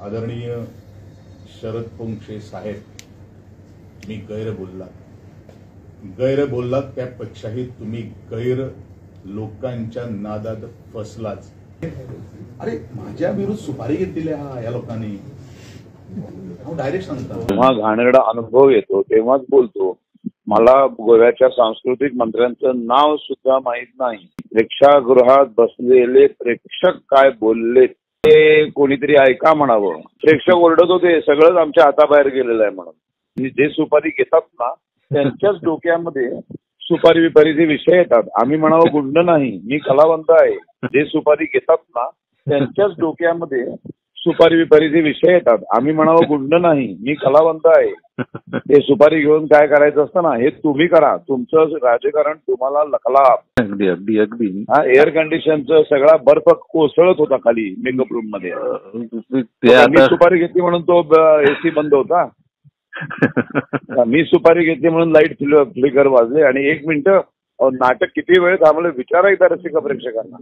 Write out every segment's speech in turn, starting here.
आदरणीय शरद पोंक्षे साहेब, मी गैर बोललात त्यापेक्षाही तुम्ही गैर लोकांच्या नादात फसलाच। अरे माझ्या विरुद्ध सुपारी घेतलेली या लोकांनी, डायरेक्ट सांगता। जेव्हा घाणेरडा अनुभव येतो तेव्हाच बोलतो। मला गोव्याच्या सांस्कृतिक मंत्र्यांचं नाव सुद्धा माहित नाही। प्रेक्षागृहात बसलेले प्रेक्षक काय बोलले ते कोणीतरी ऐका म्हणावं। प्रेक्षक ओरडत होते सगळंच आमच्या हाताबाहेर गेलेलं आहे म्हणून। जे सुपारी घेतात ना त्यांच्याच डोक्यामध्ये सुपारी विपारीचे विषय येतात। आम्ही म्हणावं गुंड नाही, मी कलावंत आहे। जे सुपारी घेतात ना त्यांच्याच डोक्यामध्ये सुपारी विपारीचे विषय येतात। आम्ही म्हणावं गुंड नाही, मी कलावंत आहे। ते सुपारी घेऊन काय करायचं असतं ना हे तुम्ही करा। तुमचं राजकारण तुम्हाला लकला। अगदी अगदी अगदी हा एअर कंडिशनचं सगळा बर्फ कोसळत होता खाली मेकअप रूम मध्ये। मी सुपारी घेतली म्हणून तो एसी बंद होता। मी सुपारी घेतली म्हणून लाईट फ्लिकर वाजले आणि 1 मिनिटं नाटक किती वेळ थांबलं विचारायचं रसिक प्रेक्षकांना।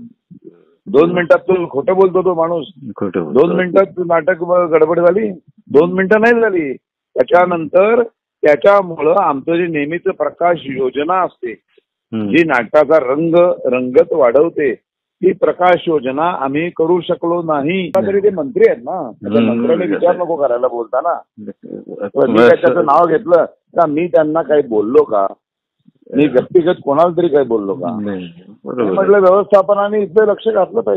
2 मिनिटात तो खोटं बोलतो तो माणूस। 2 मिनिटात नाटक गडबड झाली, 2 मिनिटं नाही झाली। त्याच्यानंतर त्याच्यामुळं आमचं जे नेहमीच प्रकाश योजना असते जी नाटकाचा रंगत वाढवते ती प्रकाश योजना आम्ही करू शकलो नाही। तरी ते मंत्री आहेत ना, मंत्र्याने विचार नको करायला बोलताना। मी त्याचं नाव घेतलं का मी त्यांना काही बोललो का? मी व्यक्तिगत कोणाला तरी काही बोललो का? म्हटलं व्यवस्थापनाने इथलं लक्ष घातलं पाहिजे।